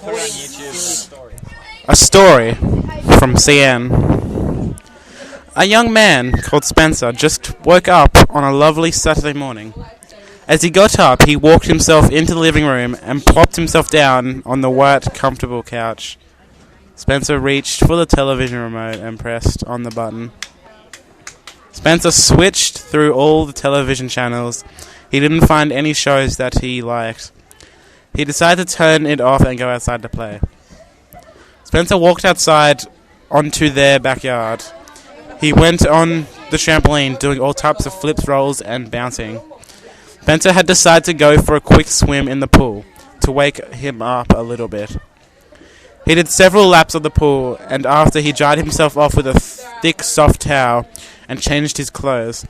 A story from CN. A young man called Spencer just woke up on a lovely Saturday morning. As he got up, he walked himself into the living room and plopped himself down on the white, comfortable couch. Spencer reached for the television remote and pressed on the button. Spencer switched through all the television channels. He didn't find any shows that he liked. He decided to turn it off and go outside to play. Spencer walked outside onto their backyard. He went on the trampoline, doing all types of flips, rolls, and bouncing. Spencer had decided to go for a quick swim in the pool to wake him up a little bit. He did several laps of the pool, and after he dried himself off with a thick, soft towel and changed his clothes.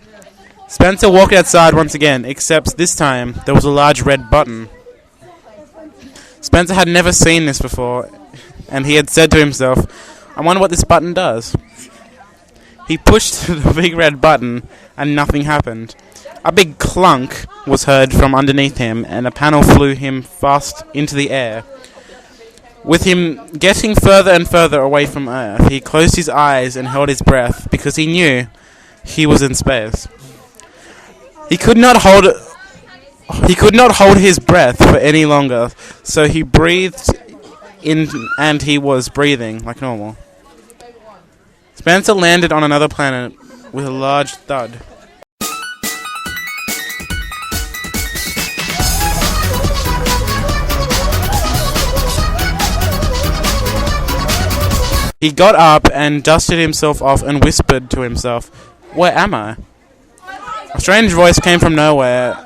Spencer walked outside once again, except this time there was a large red button. Spencer had never seen this before, and he had said to himself, "I wonder what this button does." He pushed the big red button, and nothing happened. A big clunk was heard from underneath him, and a panel flew him fast into the air. With him getting further and further away from Earth, he closed his eyes and held his breath, because he knew he was in space. He could not hold his breath for any longer, so he breathed in, and he was breathing like normal. Spencer landed on another planet with a large thud. He got up and dusted himself off and whispered to himself, "Where am I?" A strange voice came from nowhere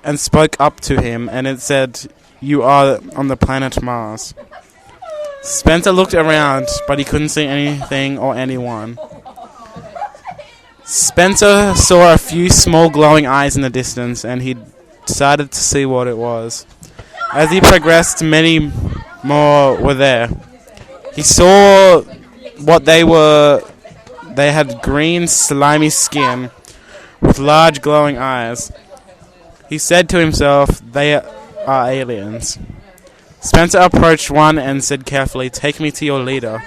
and spoke up to him, and it said, "You are on the planet Mars." Spencer looked around, but he couldn't see anything or anyone. Spencer saw a few small glowing eyes in the distance, and he decided to see what it was. As he progressed, many more were there. He saw what they were. They had green, slimy skin with large glowing eyes. He said to himself, "They are aliens." Spencer approached one and said carefully, "Take me to your leader."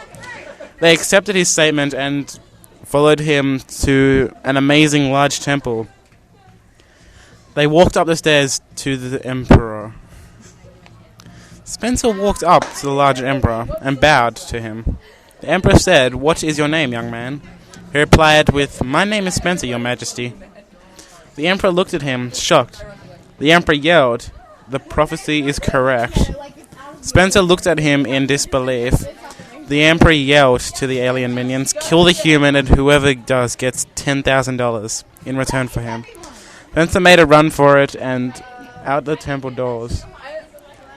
They accepted his statement and followed him to an amazing large temple. They walked up the stairs to the emperor. Spencer walked up to the large emperor and bowed to him. The emperor said, "What is your name, young man?" He replied with, "My name is Spencer, your majesty." The emperor looked at him, shocked. The emperor yelled, "The prophecy is correct." Spencer looked at him in disbelief. The emperor yelled to the alien minions, "Kill the human, and whoever does gets $10,000 in return for him." Spencer made a run for it and out the temple doors.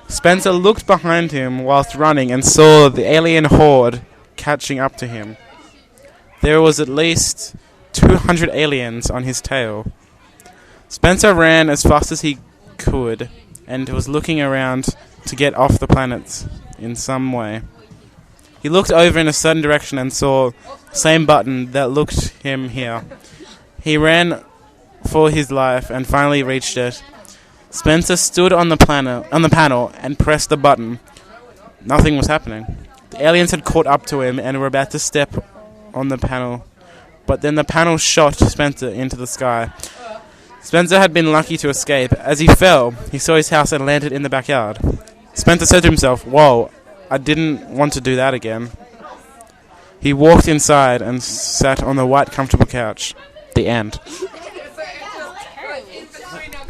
Spencer looked behind him whilst running and saw the alien horde catching up to him. There was at least 200 aliens on his tail. Spencer ran as fast as he could and was looking around to get off the planet in some way. He looked over in a certain direction and saw the same button that looked him here. He ran for his life and finally reached it. Spencer stood on the panel and pressed the button. Nothing was happening. The aliens had caught up to him and were about to step on the panel, but then the panel shot Spencer into the sky. Spencer had been lucky to escape. As he fell, he saw his house and landed in the backyard. Spencer said to himself, "Whoa, I didn't want to do that again." He walked inside and sat on the white, comfortable couch. The end.